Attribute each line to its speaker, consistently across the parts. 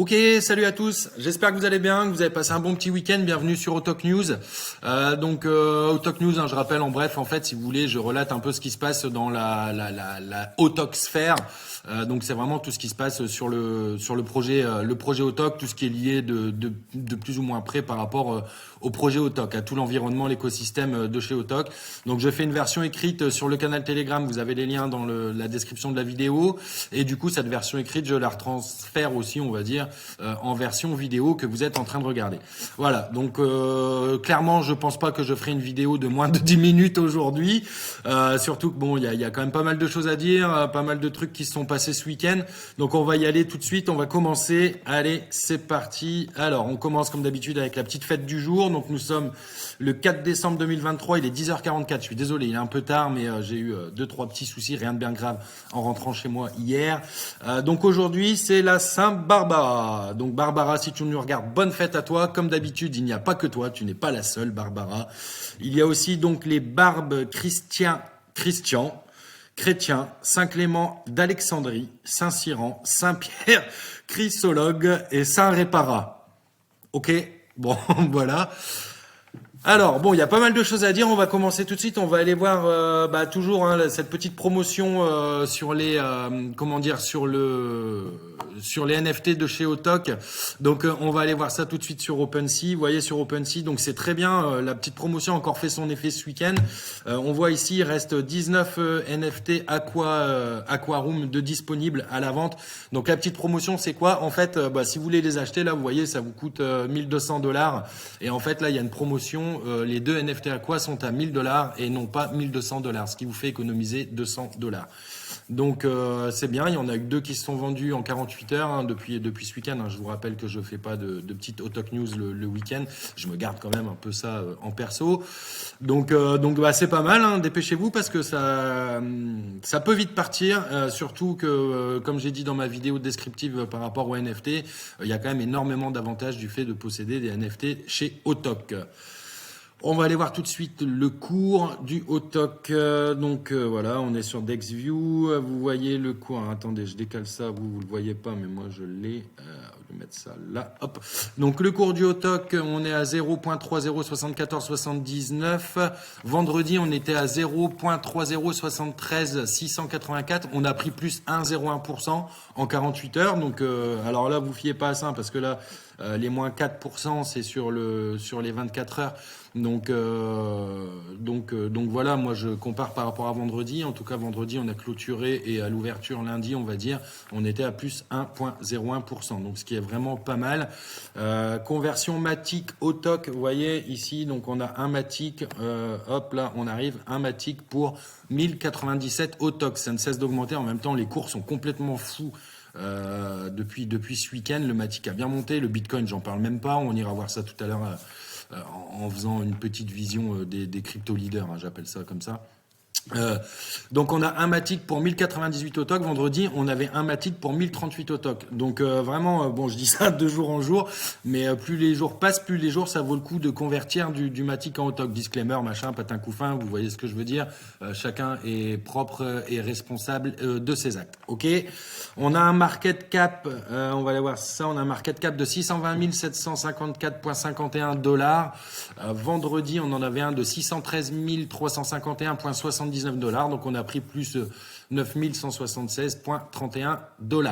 Speaker 1: Ok, salut à tous. J'espère que vous allez bien, que vous avez passé un bon petit week-end. Bienvenue sur Autalk News. Autalk News, je rappelle en bref, en fait, si vous voulez, je relate un peu ce qui se passe dans la Autalk sphère. Donc c'est vraiment tout ce qui se passe sur le projet Autalk, tout ce qui est lié de plus ou moins près par rapport au projet Autalk, à tout l'environnement, l'écosystème de chez Autalk. Donc je fais une version écrite sur le canal Telegram. Vous avez les liens dans la description de la vidéo. Et du coup, cette version écrite, je la retransfère aussi, on va dire, en version vidéo que vous êtes en train de regarder. Voilà, donc clairement, je pense pas que je ferai une vidéo de moins de 10 minutes aujourd'hui. Surtout que bon, il y a quand même pas mal de choses à dire, pas mal de trucs qui se sont passés ce week-end. Donc on va y aller tout de suite, on va commencer. Allez, c'est parti. Alors, on commence comme d'habitude avec la petite fête du jour. Donc nous sommes le 4 décembre 2023, il est 10h44. Je suis désolé, il est un peu tard, mais j'ai eu 2-3 petits soucis, rien de bien grave en rentrant chez moi hier. Donc aujourd'hui, c'est la Saint-Barbara. Donc Barbara, si tu nous regardes, bonne fête à toi. Comme d'habitude, il n'y a pas que toi, tu n'es pas la seule, Barbara. Il y a aussi donc les Barbes Christian, Chrétien, Saint-Clément d'Alexandrie, Saint-Cyran, Saint-Pierre, Chrysologue et Saint-Répara. Ok, bon, voilà. Alors, bon, il y a pas mal de choses à dire. On va commencer tout de suite. On va aller voir toujours cette petite promotion sur les sur les NFT de chez Autalk. Donc, on va aller voir ça tout de suite sur OpenSea. Vous voyez sur OpenSea, donc c'est très bien. La petite promotion a encore fait son effet ce week-end. On voit ici, il reste 19 NFT Aquaroom de disponibles à la vente. Donc, la petite promotion, c'est quoi? En fait, si vous voulez les acheter, là, vous voyez, ça vous coûte $1 200. Et en fait, là, il y a une promotion. Les deux NFT Aqua sont à $1000 et non pas $1200, ce qui vous fait économiser $200. Donc c'est bien, il y en a eu 2 qui se sont vendus en 48 heures depuis ce week-end. Je vous rappelle que je fais pas de petite Autalk News le week-end. Je me garde quand même un peu ça en perso. Donc c'est pas mal. Dépêchez-vous parce que ça peut vite partir. Surtout que comme j'ai dit dans ma vidéo descriptive par rapport aux NFT, il y a quand même énormément d'avantages du fait de posséder des NFT chez Autalk. On va aller voir tout de suite le cours du Autalk. Voilà, on est sur DexView. Vous voyez le cours. Attendez, je décale ça. Vous le voyez pas, mais moi je l'ai. Je vais mettre ça là. Hop. Donc le cours du Autalk, on est à 0.307479. Vendredi, on était à 0.3073684. On a pris plus 1,01% en 48 heures. Donc alors là, vous fiez pas à ça parce que là, les moins 4%, c'est sur les 24 heures. Donc voilà, moi je compare par rapport à vendredi. En tout cas, vendredi, on a clôturé et à l'ouverture lundi, on va dire, on était à plus 1,01%. Donc ce qui est vraiment pas mal. Conversion Matic Autalk, vous voyez ici, donc on a un Matic, hop là, on arrive, un Matic pour 1097 Autalk. Ça ne cesse d'augmenter. En même temps, les cours sont complètement fous. Depuis ce week-end, le Matic a bien monté, le Bitcoin, j'en parle même pas. On ira voir ça tout à l'heure en faisant une petite vision des crypto leaders, j'appelle ça comme ça. Donc on a un Matic pour 1098 Autalk. Vendredi, on avait un Matic pour 1038 Autalk. Donc vraiment, bon, je dis ça de jour en jour, mais plus les jours passent, plus les jours, ça vaut le coup de convertir du Matic en Autalk. Disclaimer, machin, patin couffin, vous voyez ce que je veux dire. Chacun est propre et responsable de ses actes. Ok. On a un market cap, on va aller voir ça. On a un market cap de 620 754,51 $. Vendredi, on en avait un de 613 351,79 $. Donc on a pris plus 9176,31 $.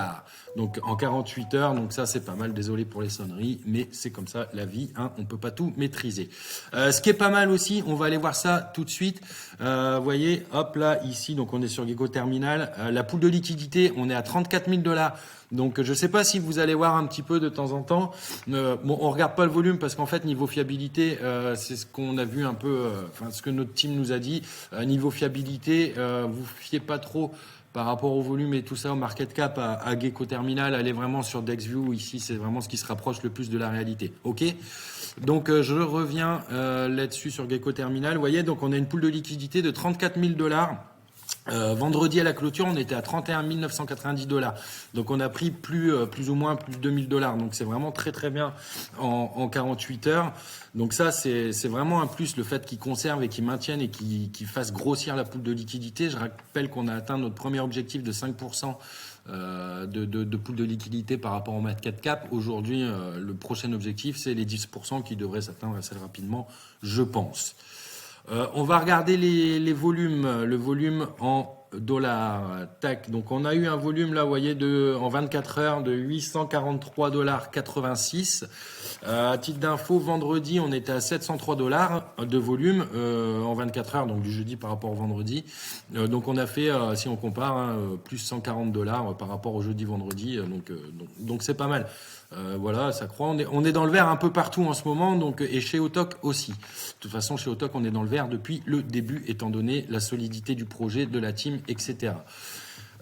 Speaker 1: Donc en 48 heures, donc ça c'est pas mal, désolé pour les sonneries, mais c'est comme ça la vie, on peut pas tout maîtriser. Ce qui est pas mal aussi, on va aller voir ça tout de suite. Vous voyez, hop là, ici, donc on est sur Gecko Terminal. La pool de liquidité, on est à 34 000 $. Donc je sais pas si vous allez voir un petit peu de temps en temps. Bon, on regarde pas le volume parce qu'en fait niveau fiabilité, c'est ce qu'on a vu un peu, ce que notre team nous a dit. Niveau fiabilité, vous fiez pas trop par rapport au volume et tout ça, au market cap à Gecko Terminal. Allez vraiment sur DexView. Ici, c'est vraiment ce qui se rapproche le plus de la réalité. Ok. Donc je reviens là-dessus sur Gecko Terminal. Vous voyez, donc on a une pool de liquidité de 34 000 $. Vendredi à la clôture, on était à 31 990 $. Donc on a pris plus ou moins plus de 2000 $. Donc c'est vraiment très très bien en 48 heures. Donc ça c'est vraiment un plus, le fait qu'ils conservent et qu'ils maintiennent et qu'ils fassent grossir la pool de liquidité. Je rappelle qu'on a atteint notre premier objectif de 5% de pool de liquidité par rapport au market cap. Aujourd'hui, le prochain objectif, c'est les 10% qui devraient s'atteindre assez rapidement, je pense. On va regarder les volumes, le volume en dollars. Tac. Donc on a eu un volume là, vous voyez, en 24 heures de 843,86 $. À titre d'info, vendredi, on était à 703 $ de volume en 24 heures, donc du jeudi par rapport au vendredi. Donc on a fait, si on compare, plus 140 $ par rapport au jeudi-vendredi. Donc c'est pas mal. Voilà, ça croît. On est dans le vert un peu partout en ce moment, donc, et chez Autoc aussi. De toute façon, chez Autoc, on est dans le vert depuis le début, étant donné la solidité du projet, de la team, etc.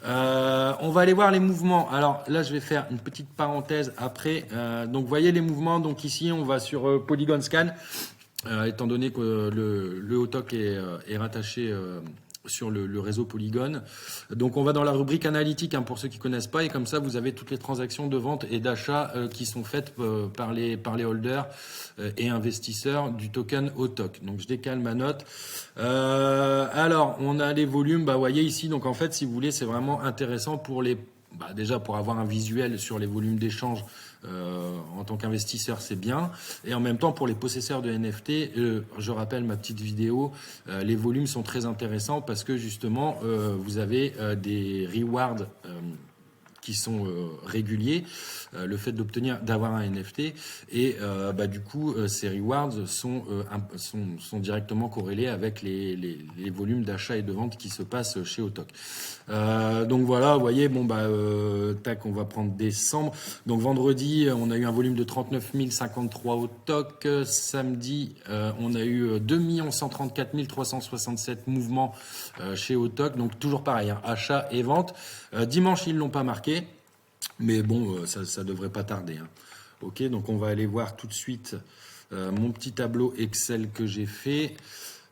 Speaker 1: On va aller voir les mouvements. Alors là, je vais faire une petite parenthèse après. Donc, vous voyez les mouvements. Donc ici, on va sur Polygon Scan, étant donné que le Autoc est rattaché sur le réseau Polygon. Donc on va dans la rubrique analytique pour ceux qui connaissent pas, et comme ça vous avez toutes les transactions de vente et d'achat qui sont faites par les holders et investisseurs du token Autoc. Donc je décale ma note. Alors on a les volumes, vous voyez ici, donc en fait si vous voulez c'est vraiment intéressant pour déjà pour avoir un visuel sur les volumes d'échange. En tant qu'investisseur, c'est bien. Et en même temps, pour les possesseurs de NFT, je rappelle ma petite vidéo, les volumes sont très intéressants parce que justement, vous avez des rewards qui sont réguliers, le fait d'avoir un NFT, et du coup ces rewards sont directement corrélés avec les volumes d'achat et de vente qui se passent chez Autoc. Donc voilà, vous voyez, tac, on va prendre décembre. Donc vendredi, on a eu un volume de 39 053 Autoc. Samedi, on a eu 2 134 367 mouvements chez Autoc. Donc toujours pareil, achat et vente. Dimanche, ils l'ont pas marqué. Mais bon, ça devrait pas tarder. Ok, donc on va aller voir tout de suite mon petit tableau Excel que j'ai fait.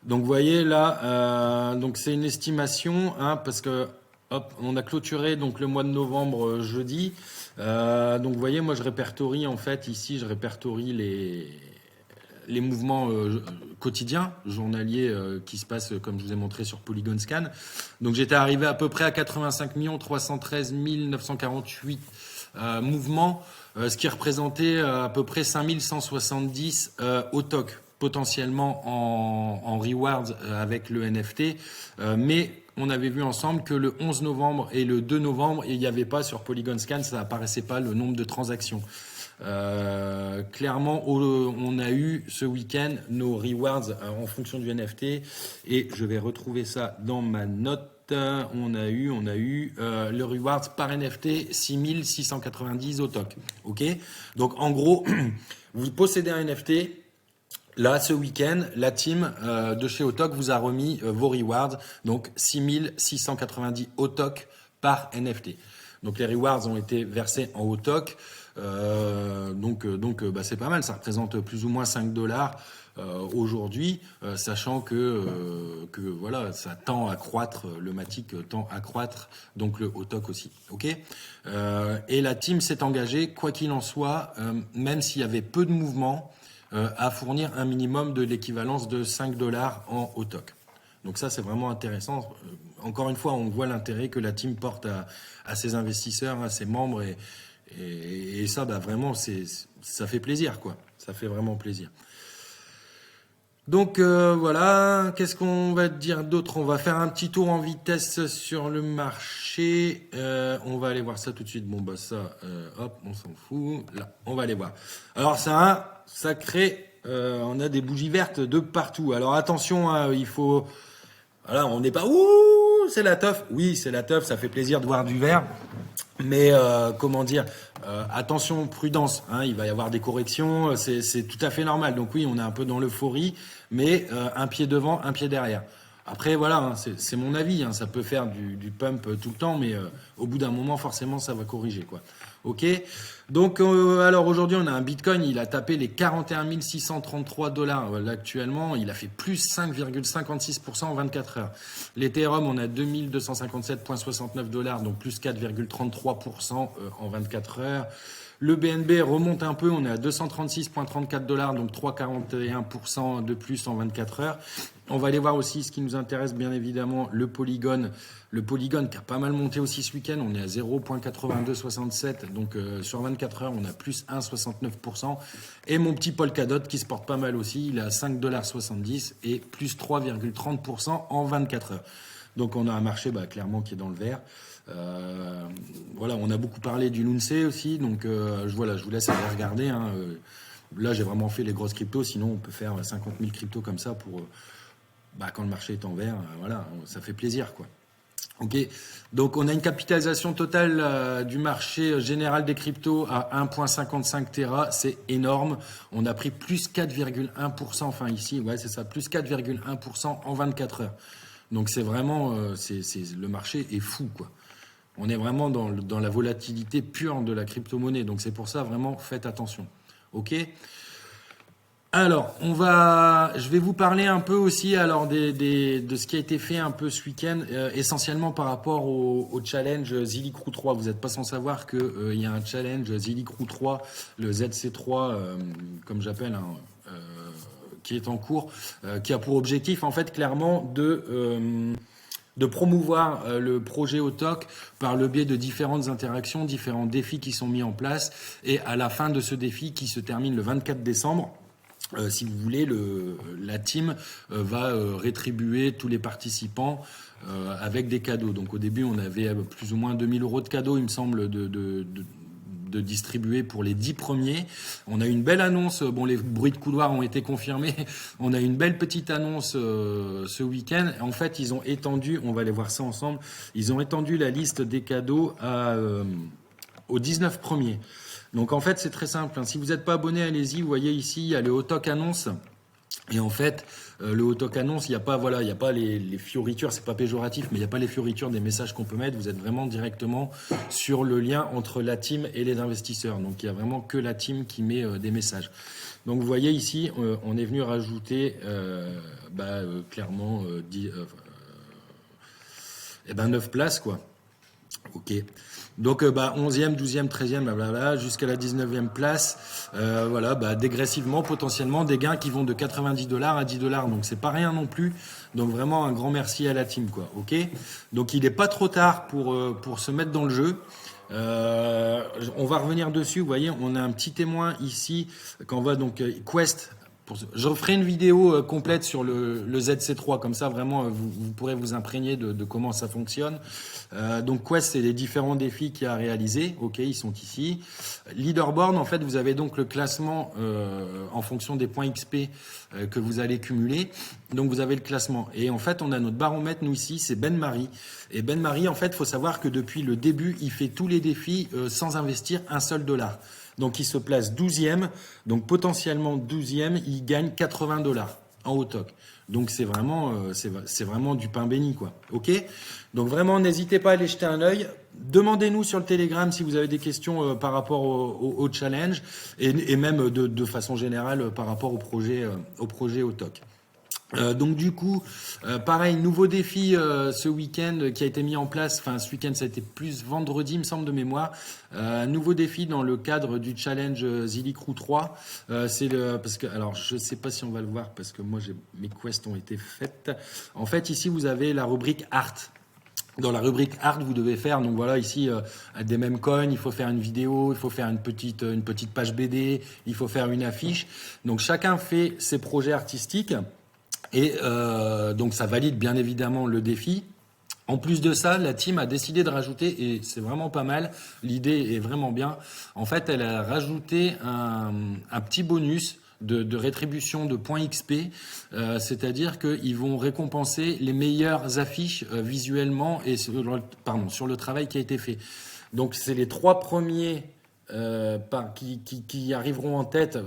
Speaker 1: Donc vous voyez là, donc c'est une estimation, parce que hop, on a clôturé donc le mois de novembre jeudi. Donc vous voyez, moi je répertorie en fait ici, je répertorie les mouvements quotidiens, journaliers qui se passent, comme je vous ai montré sur Polygon Scan. Donc j'étais arrivé à peu près à 85 313 948 mouvements, ce qui représentait à peu près 5170 Autoc, potentiellement en rewards avec le NFT. Mais on avait vu ensemble que le 11 novembre et le 2 novembre, il n'y avait pas sur Polygon Scan, ça n'apparaissait pas le nombre de transactions. Clairement, on a eu ce week-end nos rewards en fonction du NFT, et je vais retrouver ça dans ma note. On a eu le rewards par NFT 6690 Autoc. Ok. Donc en gros, vous possédez un NFT. Là, ce week-end, la team de chez Autoc vous a remis vos rewards, donc 6690 Autoc par NFT. Donc les rewards ont été versés en Autoc. Donc c'est pas mal, ça représente plus ou moins 5 $ aujourd'hui, sachant que voilà, ça tend à croître, le Matic tend à croître, donc le Autoc aussi. Ok. Et la team s'est engagée, quoi qu'il en soit, même s'il y avait peu de mouvements, à fournir un minimum de l'équivalence de 5 $ en Autoc. Donc ça, c'est vraiment intéressant. Encore une fois, on voit l'intérêt que la team porte à ses investisseurs, à ses membres, et ça, vraiment, ça fait plaisir, quoi. Ça fait vraiment plaisir. Donc voilà, qu'est-ce qu'on va dire d'autre? On va faire un petit tour en vitesse sur le marché. On va aller voir ça tout de suite. Bon, ça, hop, on s'en fout. Là, on va aller voir. Alors, ça crée... on a des bougies vertes de partout. Alors, attention, il faut... Voilà, on n'est pas... Ouh, c'est la teuf. Oui, c'est la teuf, ça fait plaisir de voir du vert. Mais comment dire, attention, prudence, il va y avoir des corrections, c'est tout à fait normal. Donc oui, on est un peu dans l'euphorie, mais un pied devant, un pied derrière. Après voilà, c'est mon avis, ça peut faire du pump tout le temps, mais au bout d'un moment, forcément, ça va corriger, quoi. Ok. Donc alors aujourd'hui, on a un Bitcoin, il a tapé les 41 633 $. Là, actuellement, il a fait plus 5,56% en 24 heures. L'Ethereum, on a 2257,69 $, donc plus 4,33% en 24 heures. Le BNB remonte un peu, on est à 236,34 $, donc 3,41% de plus en 24 heures. On va aller voir aussi ce qui nous intéresse, bien évidemment, le Polygon. Le Polygon qui a pas mal monté aussi ce week-end, on est à 0,8267, donc sur 24 heures, on a plus 1,69%. Et mon petit Polkadot qui se porte pas mal aussi, il est à 5,70 $ et plus 3,30% en 24 heures. Donc on a un marché clairement qui est dans le vert. Voilà, on a beaucoup parlé du Lunce aussi, donc je vous laisse aller regarder. Là, j'ai vraiment fait les grosses cryptos, sinon on peut faire 50 000 cryptos comme ça pour quand le marché est en vert, voilà, ça fait plaisir, quoi. Ok, donc on a une capitalisation totale du marché général des cryptos à 1,55 Tera, c'est énorme. On a pris plus 4,1%, enfin ici, ouais c'est ça, plus 4,1% en 24 heures. Donc c'est vraiment, le marché est fou, quoi. On est vraiment dans la volatilité pure de la crypto-monnaie, donc c'est pour ça vraiment faites attention. Ok. Alors, je vais vous parler un peu aussi de ce qui a été fait un peu ce week-end, essentiellement par rapport au challenge Zilli Crew 3. Vous n'êtes pas sans savoir qu'il y a un challenge Zilli Crew 3, le ZC3, comme j'appelle, qui est en cours, qui a pour objectif en fait clairement de promouvoir le projet Autok par le biais de différentes interactions, différents défis qui sont mis en place. Et à la fin de ce défi qui se termine le 24 décembre, si vous voulez, la team va rétribuer tous les participants avec des cadeaux. Donc au début, on avait plus ou moins 2000 € de cadeaux, il me semble, de distribuer pour les 10 premiers. On a une belle annonce, bon les bruits de couloir ont été confirmés, on a une belle petite annonce ce week-end. En fait, ils ont étendu, on va aller voir ça ensemble, ils ont étendu la liste des cadeaux aux 19 premiers. Donc en fait, c'est très simple. Si vous n'êtes pas abonné, allez-y. Vous voyez ici, il y a le Autok annonce. Et en fait, le Autok annonce, il n'y a pas les fioritures, c'est pas péjoratif, mais il n'y a pas les fioritures des messages qu'on peut mettre. Vous êtes vraiment directement sur le lien entre la team et les investisseurs. Donc il n'y a vraiment que la team qui met des messages. Donc vous voyez ici, on est venu rajouter clairement 9 places, quoi. Ok. Donc 11e, 12e, 13e, blablabla, jusqu'à la 19e place. Voilà, dégressivement, potentiellement, des gains qui vont de 90 $ à 10 $. Donc c'est pas rien non plus. Donc vraiment un grand merci à la team, quoi. Ok. Donc il n'est pas trop tard pour se mettre dans le jeu. On va revenir dessus. Vous voyez, on a un petit témoin ici quand on va donc Quest. Je referai une vidéo complète sur le ZC3, comme ça vraiment vous pourrez vous imprégner de comment ça fonctionne. Donc Quest, c'est les différents défis qu'il y a à réaliser. Ok, ils sont ici. Leaderboard, en fait, vous avez donc le classement en fonction des points XP que vous allez cumuler. Donc vous avez le classement. Et en fait, on a notre baromètre, nous ici, c'est Ben Marie. Et Ben Marie, en fait, il faut savoir que depuis le début, il fait tous les défis sans investir un seul dollar. Donc il se place 12e, donc potentiellement 12e, il gagne 80 $ en Autok. Donc c'est vraiment du pain béni, quoi. Ok. Donc vraiment n'hésitez pas à aller jeter un œil. Demandez-nous sur le Telegram si vous avez des questions par rapport au challenge et même de façon générale par rapport au projet Autok. Donc du coup, pareil, nouveau défi ce week-end qui a été mis en place. Enfin, ce week-end, ça a été plus vendredi, il me semble de mémoire. Nouveau défi dans le cadre du challenge Zilli Crew 3. Parce que, alors, je sais pas si on va le voir parce que moi, mes quests ont été faites. En fait, ici, vous avez la rubrique Art. Dans la rubrique Art, vous devez faire, donc voilà, ici, des mêmes coins, il faut faire une vidéo, il faut faire une petite page BD, il faut faire une affiche. Donc chacun fait ses projets artistiques. Et donc ça valide bien évidemment le défi. En plus de ça, la team a décidé de rajouter, et c'est vraiment pas mal, l'idée est vraiment bien. En fait, elle a rajouté un petit bonus de rétribution de points XP, c'est-à-dire qu'ils vont récompenser les meilleures affiches visuellement et sur le travail qui a été fait. Donc c'est les 3 premiers qui arriveront en tête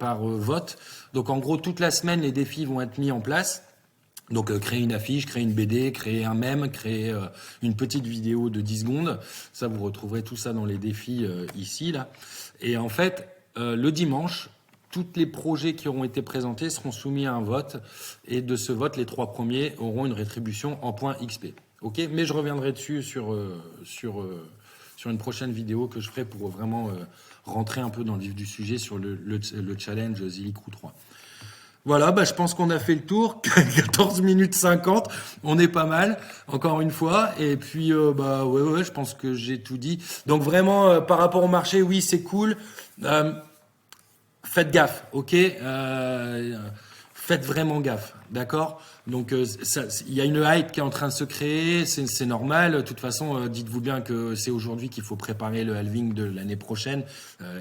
Speaker 1: par vote. Donc en gros, toute la semaine, les défis vont être mis en place. Donc créer une affiche, créer une BD, créer un mème, créer une petite vidéo de 10 secondes. Ça, vous retrouverez tout ça dans les défis ici, là. Et en fait, le dimanche, tous les projets qui auront été présentés seront soumis à un vote. Et de ce vote, les 3 premiers auront une rétribution en points XP. Ok, mais je reviendrai dessus sur une prochaine vidéo que je ferai pour vraiment rentrer un peu dans le vif du sujet sur le challenge Zilli Crew 3. Voilà, bah, je pense qu'on a fait le tour. 14 minutes 50, on est pas mal, encore une fois. Et puis, bah ouais, je pense que j'ai tout dit. Donc vraiment, par rapport au marché, oui, c'est cool. Euh, Faites gaffe, ok. Faites vraiment gaffe, d'accord. Donc il y a une hype qui est en train de se créer, c'est normal. De toute façon, dites-vous bien que c'est aujourd'hui qu'il faut préparer le halving de l'année prochaine.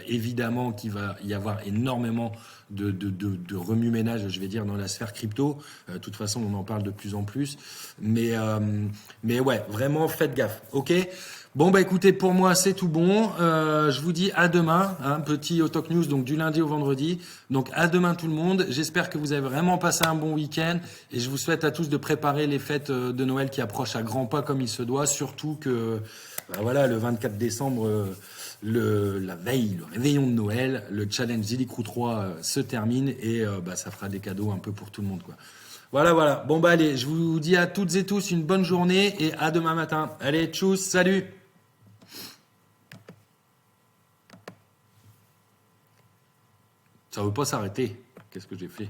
Speaker 1: Évidemment qu'il va y avoir énormément de remue-ménage, je vais dire, dans la sphère crypto. De toute façon, on en parle de plus en plus. Mais ouais, vraiment, faites gaffe, ok. Bon, bah écoutez, pour moi, c'est tout bon. Je vous dis à demain, hein, petit Talk News, donc du lundi au vendredi. Donc à demain tout le monde. J'espère que vous avez vraiment passé un bon week-end et je vous souhaite à tous de préparer les fêtes de Noël qui approchent à grands pas comme il se doit. Surtout que, bah voilà, le 24 décembre, la veille, le réveillon de Noël, le challenge Zilli Crew 3 se termine et bah, ça fera des cadeaux un peu pour tout le monde, quoi. Voilà. Bon, bah allez, je vous dis à toutes et tous une bonne journée et à demain matin. Allez, tchuss, salut! Ça veut pas s'arrêter. Qu'est-ce que j'ai fait?